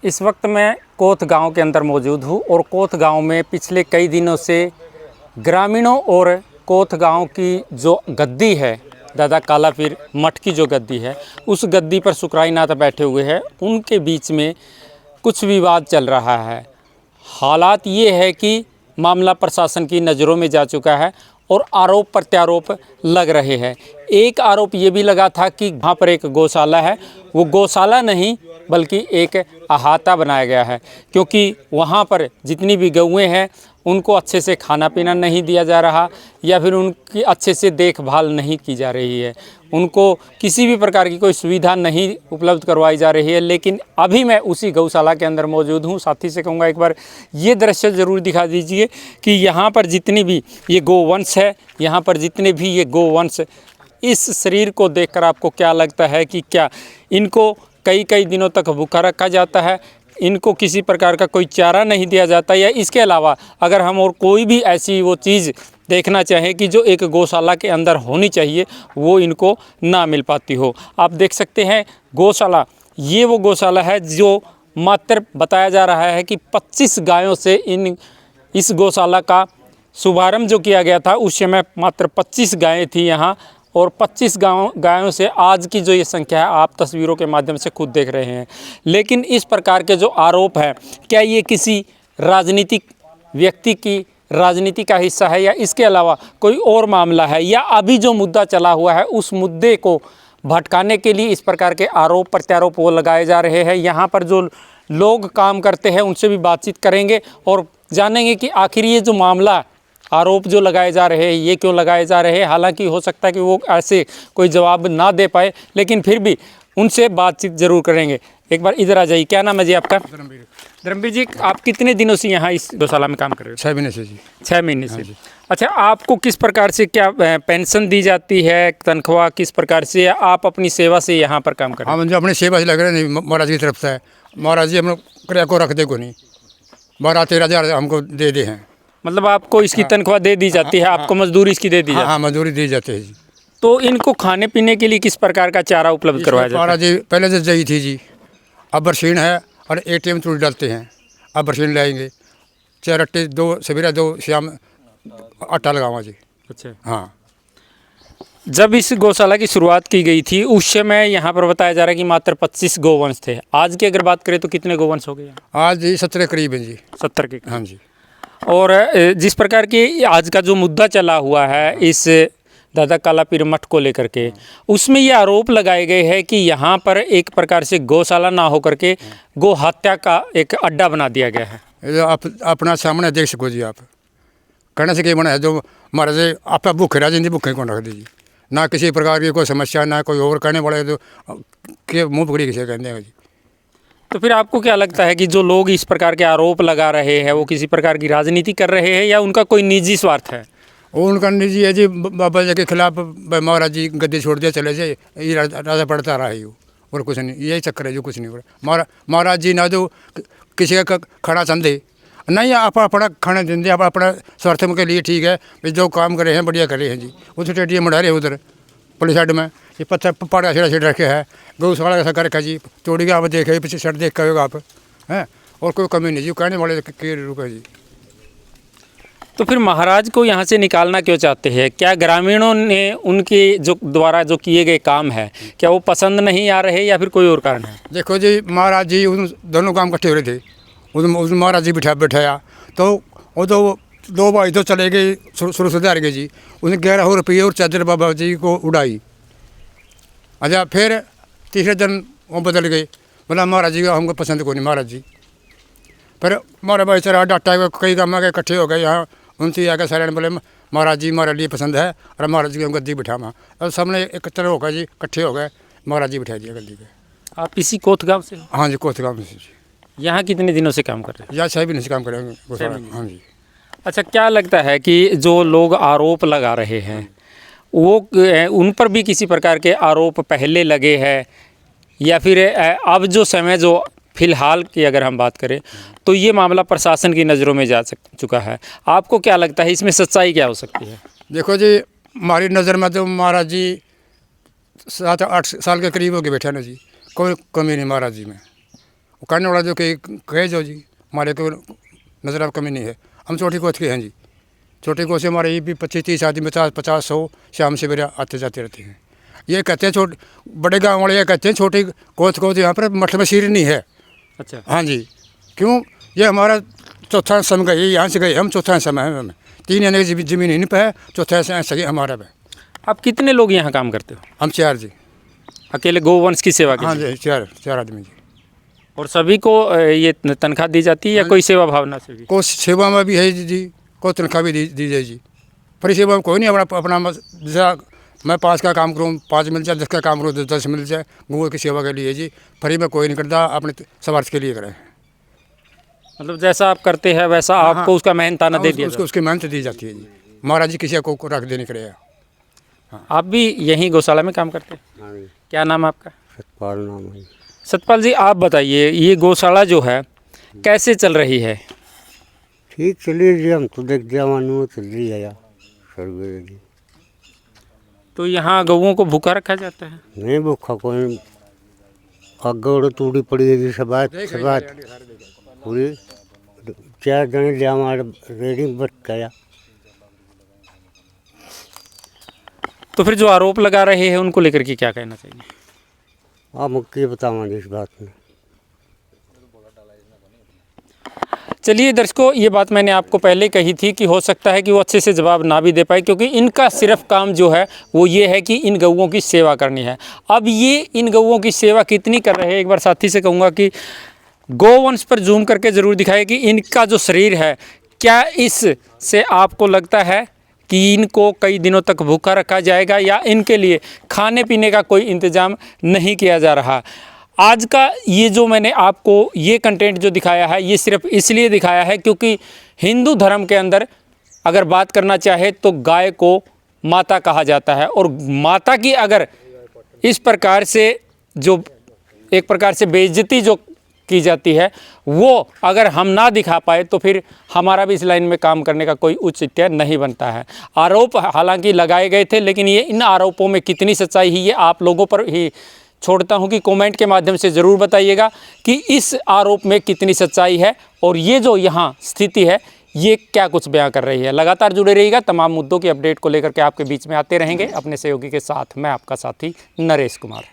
इस वक्त मैं कोथ गांव के अंदर मौजूद हूं और कोथ गांव में पिछले कई दिनों से ग्रामीणों और कोथ गांव की जो गद्दी है, दादा काला पीर मठ की जो गद्दी है, उस गद्दी पर सुकराई नाथ बैठे हुए हैं। उनके बीच में कुछ विवाद चल रहा है। हालात ये है कि मामला प्रशासन की नज़रों में जा चुका है और आरोप प्रत्यारोप लग रहे हैं। एक आरोप ये भी लगा था कि वहाँ पर एक गौशाला है, वो गौशाला नहीं बल्कि एक अहाता बनाया गया है, क्योंकि वहाँ पर जितनी भी गौएँ हैं उनको अच्छे से खाना पीना नहीं दिया जा रहा या फिर उनकी अच्छे से देखभाल नहीं की जा रही है, उनको किसी भी प्रकार की कोई सुविधा नहीं उपलब्ध करवाई जा रही है। लेकिन अभी मैं उसी गौशाला के अंदर मौजूद हूँ। साथी से कहूँगा एक बार ये दृश्य ज़रूर दिखा दीजिए कि यहाँ पर जितनी भी ये गोवंश है, यहाँ पर जितने भी ये गोवंश, इस शरीर को देखकर आपको क्या लगता है कि क्या इनको कई कई दिनों तक भूखा रखा जाता है, इनको किसी प्रकार का कोई चारा नहीं दिया जाता, या इसके अलावा अगर हम और कोई भी ऐसी वो चीज़ देखना चाहें कि जो एक गौशाला के अंदर होनी चाहिए वो इनको ना मिल पाती हो। आप देख सकते हैं गौशाला, ये वो गौशाला है जो मात्र बताया जा रहा है कि 25 गायों से इस गौशाला का शुभारंभ जो किया गया था उस समय मात्र 25 गायें थी यहाँ, और 25 गायों से आज की जो ये संख्या है आप तस्वीरों के माध्यम से खुद देख रहे हैं। लेकिन इस प्रकार के जो आरोप है, क्या ये किसी राजनीतिक व्यक्ति की राजनीति का हिस्सा है या इसके अलावा कोई और मामला है, या अभी जो मुद्दा चला हुआ है उस मुद्दे को भटकाने के लिए इस प्रकार के आरोप प्रत्यारोप वो लगाए जा रहे हैं। यहाँ पर जो लोग काम करते हैं उनसे भी बातचीत करेंगे और जानेंगे कि आखिर ये जो मामला आरोप जो लगाए जा रहे हैं ये क्यों लगाए जा रहे हैं। हालांकि हो सकता है कि वो ऐसे कोई जवाब ना दे पाए, लेकिन फिर भी उनसे बातचीत ज़रूर करेंगे। एक बार इधर आ जाइए। क्या नाम है जी आपका? धर्मवीर जी, आप कितने दिनों से यहाँ इस गौशाला में काम कर रहे हो? 6 महीने से जी। 6 महीने से। अच्छा, आपको किस प्रकार से क्या पेंशन दी जाती है, तनख्वाह किस प्रकार से, या आप अपनी सेवा से यहाँ पर काम कर रहे हैं? हम जो अपनी सेवा से लग रहे हैं महाराज की तरफ से है। महाराज जी हम क्रिया को रख दे को नहीं, 12-13 हज़ार हमको दे दे हैं। मतलब आपको इसकी तनख्वाह दे दी जाती है, आपको मजदूरी इसकी दे दी जाती है? हाँ, मजदूरी दी जाती है जी। तो इनको खाने पीने के लिए किस प्रकार का चारा उपलब्ध करवाया जाता है? महाराज जी पहले से जई थी जी, अब बरसीन है और ATM थ्रू डालते हैं। अब बरसीन लाएंगे, 4 अट्टे, 2 सवेरा 2 शाम आटा लगावा जी। अच्छा। हाँ, जब इस गौशाला की शुरुआत की गई थी उस समय यहाँ पर बताया जा रहा है कि मात्र 25 गोवंश थे। आज की अगर बात करें तो कितने गोवंश हो गए? आज जी 17 करीब है जी। 70 के। हाँ जी। और जिस प्रकार की आज का जो मुद्दा चला हुआ है इस दादा काला पीर मठ को लेकर के, उसमें ये आरोप लगाए गए हैं कि यहाँ पर एक प्रकार से गौशाला ना होकर के गौ हत्या का एक अड्डा बना दिया गया है। ये आप अपना सामने देख सको जी। आप कहने से क्या बना है, जो महाराज आप भूखे रह जाएंगे, भूखे कौन रख दीजिए, ना किसी प्रकार की कोई समस्या, ना कोई और कहने वाले तो के मुँह पकड़ी किसे कहते हैं जी। तो फिर आपको क्या लगता है कि जो लोग इस प्रकार के आरोप लगा रहे हैं वो किसी प्रकार की राजनीति कर रहे हैं या उनका कोई निजी स्वार्थ है? वो उनका निजी है जी। बाबा जी के खिलाफ महाराज जी गद्दी छोड़ दिया चले जाए, ये राजा पड़ता रहा है, और कुछ नहीं, यही चक्कर है जो कुछ नहीं हो रहा। महाराज जी ना जो किसी का खाना चाहते नहीं, आप अपना खाना देंगे, आप अपना स्वार्थ के लिए ठीक है, जो काम करे हैं बढ़िया करे हैं जी। वो तो टेटियाँ मढ़ा रहे उधर पुलिस साइड में, ये पत्थर पहाड़ा छेड़ा छेड़ रखे है, गौशाला ऐसा कर रखा जी। चोड़ी का आप देखे पीछे शर्ट देख कर आप हैं, और कोई कमी नहीं जी, कहने वाले के रूप है जी। तो फिर महाराज को यहाँ से निकालना क्यों चाहते हैं? क्या ग्रामीणों ने उनके जो द्वारा जो किए गए काम है क्या वो पसंद नहीं आ रहे या फिर कोई और कारण है? देखो जी, महाराज जी उन दोनों काम इकट्ठे हो रहे थे। उस महाराज जी बैठाया तो वो तो 2 भाई तो चले गए, शुरू से हार गए जी। उसने 1100 रुपये और चादर बाबा जी को उड़ाई। अच्छा, फिर तीसरे दिन वो बदल गए, बोला महाराज जी का हमको पसंद को नहीं महाराज जी। फिर हमारे भाई चरा डाटा कई काम आगे इकट्ठे हो गए यहाँ, उनसे आगे सारे बोले महाराज जी हमारे लिए पसंद है और महाराज जी को गद्दी बिठावा। और सबने एकत्र होकर जी इकट्ठे हो गए, महाराज जी बिठा दिया गद्दी पे। आप इसी कोथ गाँव से? हाँ जी, कोथ गाँव से जी। यहाँ कितने दिनों से काम कर रहे हैं? या 6 महीने से काम करेंगे। हाँ जी। अच्छा, क्या लगता है कि जो लोग आरोप लगा रहे हैं वो उन पर भी किसी प्रकार के आरोप पहले लगे हैं या फिर अब जो समय जो फ़िलहाल की अगर हम बात करें तो ये मामला प्रशासन की नज़रों में जा चुका है? आपको क्या लगता है इसमें सच्चाई क्या हो सकती है? देखो जी, हमारी नज़र में तो महाराज जी 7-8 साल के करीब हो गए बैठे ना जी, कोई कमी नहीं महाराज जी में। वो करने वाला जो कहे जो जी हमारे को नजर अब कमी नहीं है। हम छोटी कोच के हैं जी, छोटी कोच से हमारे ये भी 25-30 आदमी 50-100 शाम से मेरे आते जाते रहते हैं। ये कहते हैं बड़े गाँव वाले ये कहते हैं छोटी कोच को यहाँ पर मठ में सीढ़ी नहीं है। अच्छा। हाँ जी, क्यों? ये हमारा चौथा समय गए, यहाँ से गए हम, चौथा समय है हमें 3 आने की जमीन इन पे है, चौथा सही हमारा पे। आप कितने लोग यहाँ काम करते हो? हम 4 जी। अकेले गोवंश की सेवा के हाँ लिए? जी, 4 आदमी जी। और सभी को ये तनख्वाह दी जाती है या कोई सेवा भावना से भी? को सेवा में भी है जी, को तनख्वाह भी दी जाए जी। फ्री सेवा में कोई नहीं, अपना जैसा मैं 5 का काम करूँ 5 मिल जाए, 10 का काम करूँ 10 मिल जाए। गौ की सेवा के लिए जी फ्री में कोई नहीं करता, अपने स्वार्थ के लिए करे। मतलब जैसा आप करते हैं वैसा आपको उसका मेहनताना दे दिया जाता उसकी मेहनत दी जाती है जी। महाराज जी किसी को रख देने के लिए। है। आप भी यहीं गौशाला में काम करते हैं? हाँ जी, क्या नाम है आपका? सतपाल नाम है। सतपाल जी, आप बताइए ये गौशाला जो है कैसे चल रही है? ठीक चलिए जी, हम तो देख जवानों चल रही है यार सर्वे जी। तो यहाँ गऊओं को भूखा रखा जाता है? नहीं भूखा कोई, आगे तूड़ी पड़ी है जी, सब पूरी 4 जने ले हमारे रेडी बच गया। तो फिर जो आरोप लगा रहे हैं उनको लेकर के क्या कहना चाहिए? आप मुझे बताओ इस बात में। चलिए दर्शकों, ये बात मैंने आपको पहले कही थी कि हो सकता है कि वो अच्छे से जवाब ना भी दे पाए, क्योंकि इनका सिर्फ काम जो है वो ये है कि इन गऊओं की सेवा करनी है। अब ये इन गऊओं की सेवा कितनी कर रहे हैं, एक बार साथी से कहूँगा कि गोवंश पर जूम करके ज़रूर दिखाए कि इनका जो शरीर है, क्या इससे आपको लगता है कि इनको कई दिनों तक भूखा रखा जाएगा या इनके लिए खाने पीने का कोई इंतज़ाम नहीं किया जा रहा? आज का ये जो मैंने आपको ये कंटेंट जो दिखाया है, ये सिर्फ इसलिए दिखाया है क्योंकि हिंदू धर्म के अंदर अगर बात करना चाहे तो गाय को माता कहा जाता है, और माता की अगर इस प्रकार से जो एक प्रकार से बेइज्जती जो की जाती है, वो अगर हम ना दिखा पाए तो फिर हमारा भी इस लाइन में काम करने का कोई औचित्य नहीं बनता है। आरोप हालांकि लगाए गए थे, लेकिन ये इन आरोपों में कितनी सच्चाई है ये आप लोगों पर ही छोड़ता हूं कि कमेंट के माध्यम से ज़रूर बताइएगा कि इस आरोप में कितनी सच्चाई है और ये जो यहाँ स्थिति है ये क्या कुछ बयां कर रही है। लगातार जुड़े रहिएगा, तमाम मुद्दों की अपडेट को लेकर के आपके बीच में आते रहेंगे अपने सहयोगी के साथ। मैं आपका साथी नरेश कुमार।